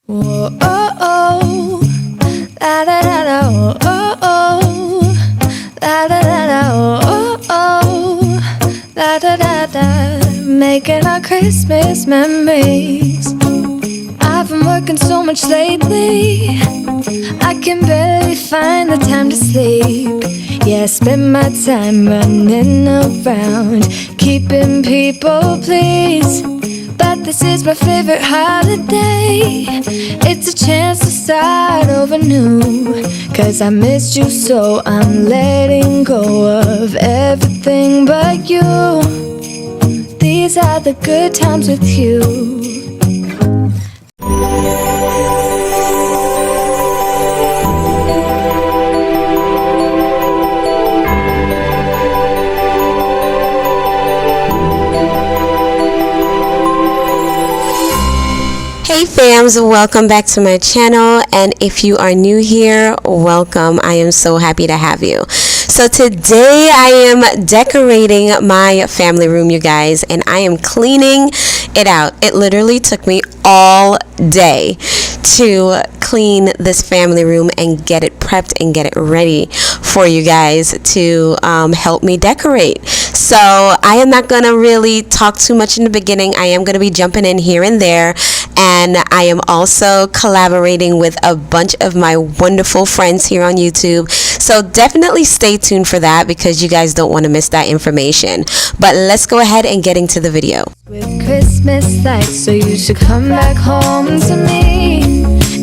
Whoa, oh, oh, la da da da, oh, oh, oh, la da da da, oh, oh, oh, la da da da, making our Christmas memories. I've been working so much lately, I can barely find the time to sleep. Yeah, I spend my time running around, keeping people pleased. But this is my favorite holiday. It's a chance to start over new. 'Cause I missed you so I'm letting go of everything but you. These are the good times with you. Hey fams, welcome back to my channel, and if you are new here, welcome. I am so happy to have you. So today I am decorating my family room, you guys, and I am cleaning it out. It literally took me all day to clean this family room and get it prepped and get it ready for you guys to help me decorate. So I am not gonna really talk too much in the beginning. I am gonna be jumping in here and there, and I am also collaborating with a bunch of my wonderful friends here on YouTube. So definitely stay tuned for that because you guys don't want to miss that information. But let's go ahead and get into the video. With Christmas lights, so you should come back home to me.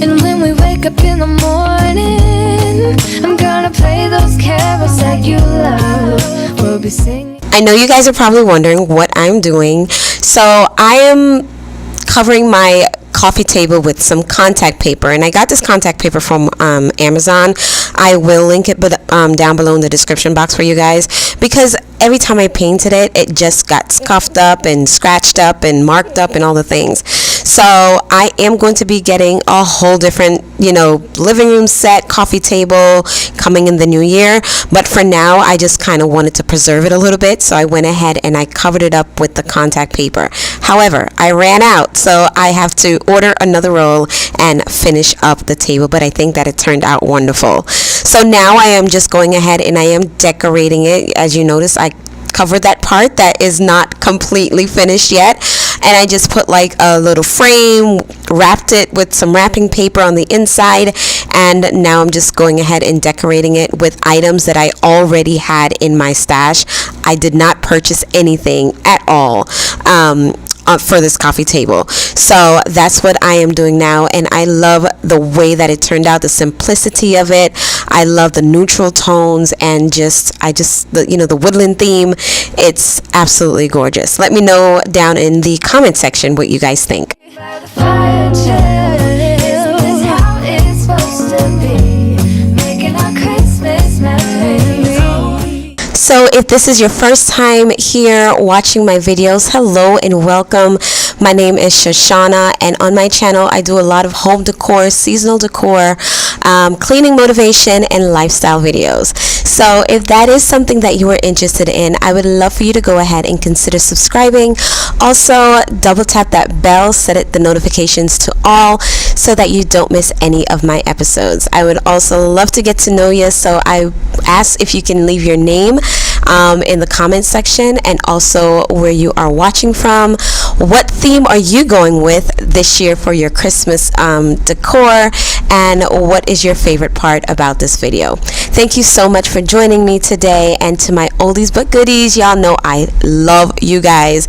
And when we wake up in the morning, I'm gonna play those carols that you love. We'll be singing. I know you guys are probably wondering what I'm doing. So I am covering my coffee table with some contact paper, and I got this contact paper from Amazon. I will link it down below in the description box for you guys, because every time I painted it, it just got scuffed up and scratched up and marked up and all the things. So I am going to be getting a whole different, living room set, coffee table coming in the new year. But for now, I just kind of wanted to preserve it a little bit. So I went ahead and I covered it up with the contact paper. However, I ran out, so I have to order another roll and finish up the table. But I think that it turned out wonderful. So now I am just going ahead and I am decorating it. As you notice, I covered that part that is not completely finished yet, and I just put like a little frame, wrapped it with some wrapping paper on the inside, and now I'm just going ahead and decorating it with items that I already had in my stash. I did not purchase anything at all for this coffee table. So that's what I am doing now, and I love the way that it turned out, the simplicity of it. I love the neutral tones and the woodland theme. It's absolutely gorgeous. Let me know down in the comment section what you guys think. So if this is your first time here watching my videos, hello and welcome. My name is Shushana, and on my channel I do a lot of home decor, seasonal decor, cleaning motivation, and lifestyle videos. So if that is something that you are interested in, I would love for you to go ahead and consider subscribing. Also, double tap that bell, set the notifications to all so that you don't miss any of my episodes. I would also love to get to know you, so I ask if you can leave your name in the comment section, and also where you are watching from. What theme are you going with this year for your Christmas decor, and what is your favorite part about this video? Thank you so much for joining me today, and to my oldies but goodies, y'all know I love you guys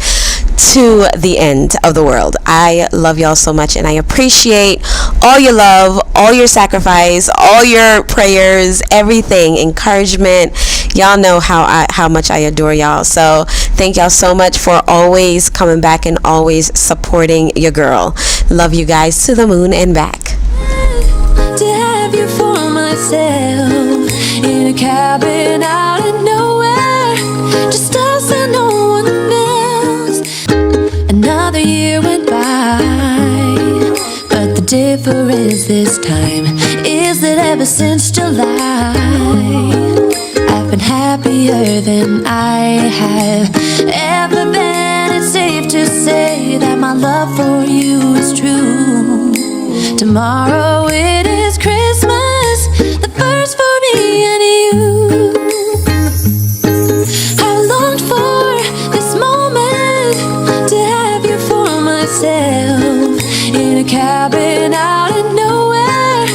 to the end of the world. I love y'all so much, and I appreciate all your love, all your sacrifice, all your prayers, everything, encouragement. Y'all know how much I adore y'all. So thank y'all so much for always coming back and always supporting your girl. Love you guys to the moon and back. To have you for myself in a cabin out of nowhere, just us and no one else. Another year went by, but the difference this time is that ever since July, I've been happier than I have ever been. It's safe to say that my love for you is true. Tomorrow it is Christmas, the first for me and you. I longed for this moment to have you for myself, in a cabin out in nowhere,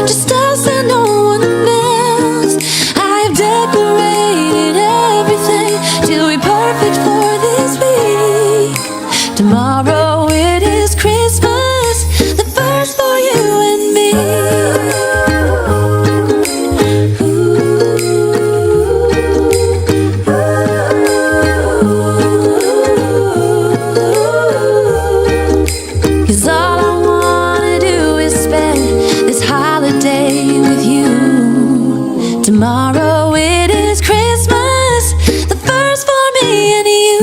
just us and no one else. I've decorated everything till we're perfect for this week. Tomorrow it is Christmas, the first for you and me. Cause all I wanna do is spend this holiday with you. Tomorrow it is Christmas, the first for me and you.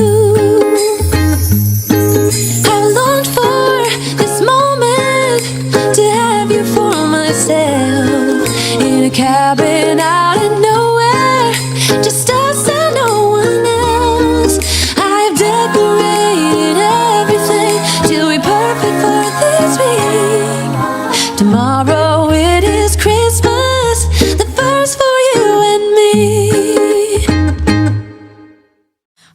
I longed for this moment to have you for myself, in a cabin out in nowhere, just us and no one else. I've decorated everything till we're perfect for this week. Tomorrow it is Christmas, the first for you and me.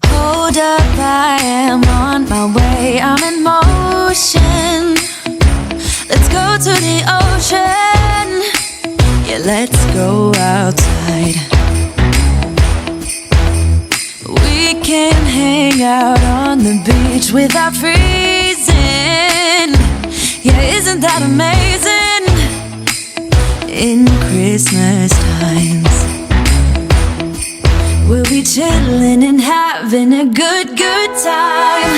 Hold up, I am on my way, I'm in motion. Let's go to the ocean, yeah, let's go outside. We can hang out on the beach without freezing. Yeah, isn't that amazing? In Christmas times, we'll be chilling and having a good time.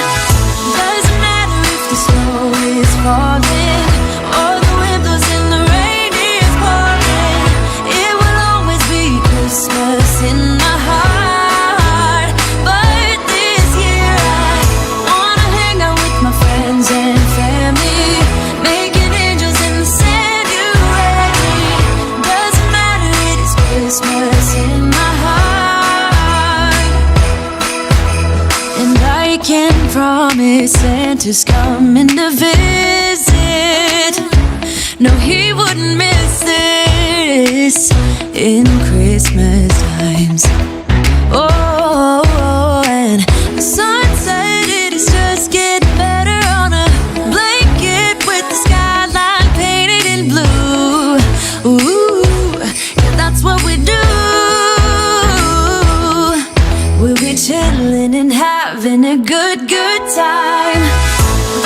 Doesn't matter if the snow is falling or the wind blows and the rain is pouring. It will always be Christmas in my heart. But this year I wanna hang out with my friends and family, making angels in the sand, you ready? Doesn't matter, it is Christmas in my heart. And I can promise Santa's coming to visit. No, he wouldn't miss this in Christmas times. Oh, and the sun said it is just getting better on a blanket with the skyline painted in blue. Ooh, yeah, that's what we do. We'll be chilling and having a good time.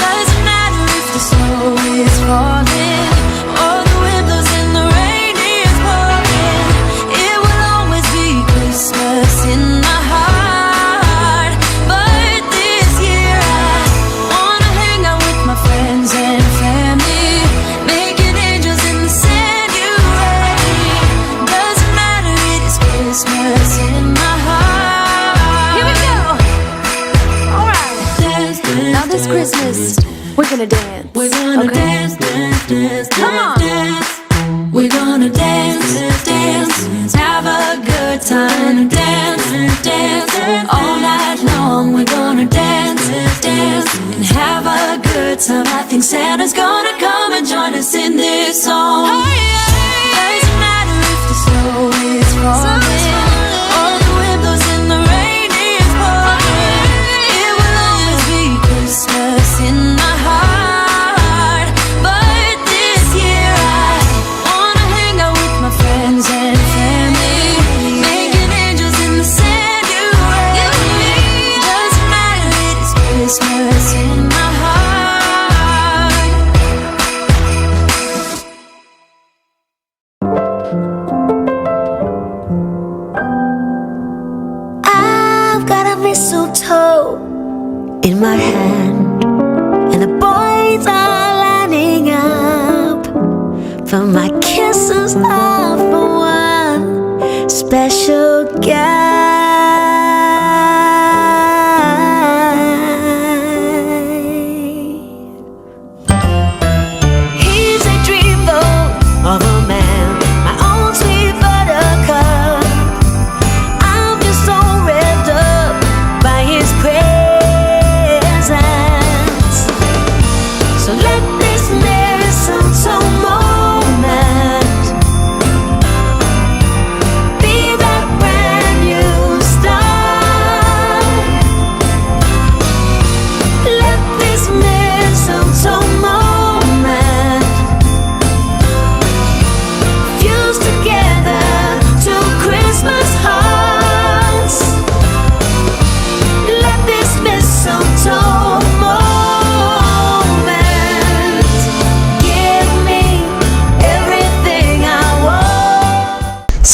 Doesn't matter if the snow is falling or the wind blows and the rain is pouring. It will always be Christmas in my heart. But this year I wanna hang out with my friends and family, making angels in the sand, you ready? Doesn't matter, it is Christmas in my heart. Here we go. Alright. Now this Christmas, we're gonna dance. We're gonna dance, dance, dance, Come on. dance. We're gonna dance, dance, have a good time. Dance, dance, all night long. We're gonna dance, dance, and have a good time. I think Santa's gonna come and join us in this song. Doesn't matter if the snow is falling or the wind blows and the rain is pouring. It will always be Christmas in my heart. But this year I wanna hang out with my friends and family, making angels in the sand, you ready? Doesn't matter, it is Christmas in my heart. I've got a mistletoe in my hand, and the boys are lining up for my kisses of one special guy. He's a dreamboat of a man, my own sweet buttercup. I'm just so revved up by his presence.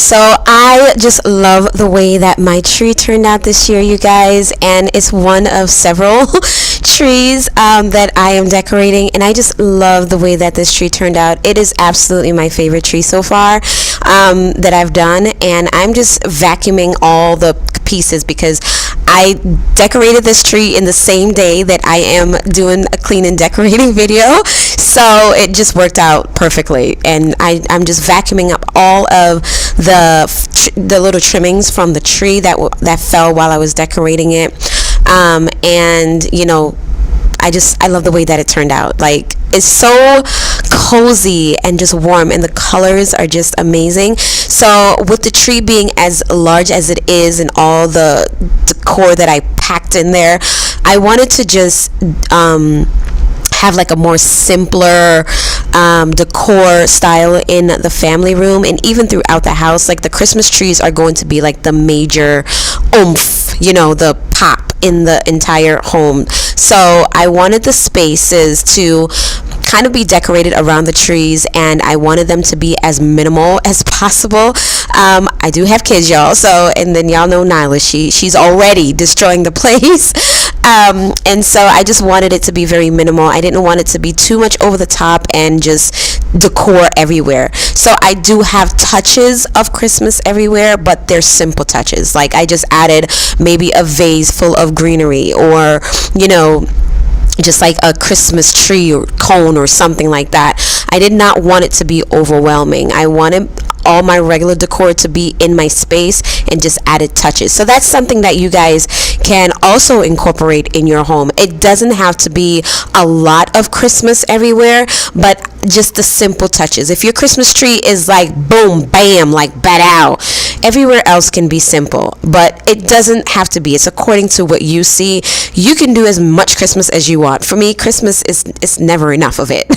So I just love the way that my tree turned out this year, you guys, and it's one of several trees that I am decorating, and I just love the way that this tree turned out. It is absolutely my favorite tree so far that I've done, and I'm just vacuuming all the pieces because I decorated this tree in the same day that I am doing a clean and decorating video, so it just worked out perfectly. And I'm just vacuuming up all of the little trimmings from the tree that fell while I was decorating it, and you know, I love the way that it turned out. Like, it's so cozy and just warm, and the colors are just amazing. So with the tree being as large as it is and all the decor that I packed in there, I wanted to just have like a more simpler decor style in the family room and even throughout the house. Like, the Christmas trees are going to be like the major oomph, you know, the pop in the entire home. So I wanted the spaces to kind of be decorated around the trees, and I wanted them to be as minimal as possible. I do have kids, y'all, so, and then y'all know Nyla, she's already destroying the place. And so I just wanted it to be very minimal. I didn't want it to be too much over the top and just decor everywhere. So I do have touches of Christmas everywhere, but they're simple touches. Like, I just added maybe a vase full of greenery, or, you know, just like a Christmas tree or cone or something like that. I did not want it to be overwhelming. I wanted all my regular decor to be in my space and just added touches. So that's something that you guys can also incorporate in your home. It doesn't have to be a lot of Christmas everywhere, but just the simple touches. If your Christmas tree is like boom, bam, like badow, everywhere else can be simple, but it doesn't have to be. It's according to what you see. You can do as much Christmas as you want. For me, Christmas is never enough of it.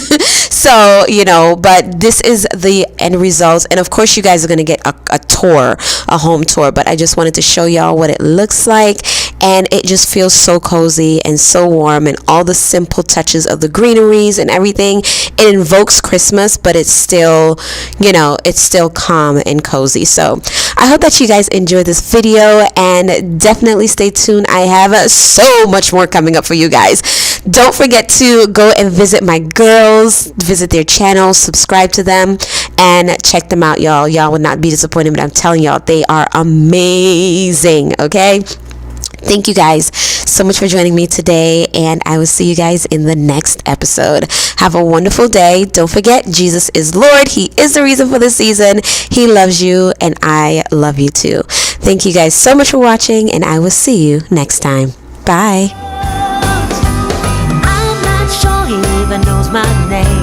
So, you know, but this is the end result. And of course, you guys are going to get a tour, a home tour, but I just wanted to show y'all what it looks like. And it just feels so cozy and so warm, and all the simple touches of the greeneries and everything. It invokes Christmas, but it's still, you know, it's still calm and cozy. So I hope that you guys enjoyed this video, and definitely stay tuned. I have so much more coming up for you guys. Don't forget to go and visit my girls, visit their channel, subscribe to them, and check them out, y'all. Y'all will not be disappointed, but I'm telling y'all, they are amazing, okay? Thank you guys so much for joining me today, and I will see you guys in the next episode. Have a wonderful day. Don't forget, Jesus is Lord. He is the reason for the season. He loves you, and I love you too. Thank you guys so much for watching, and I will see you next time. Bye. I'm not sure he even knows my name.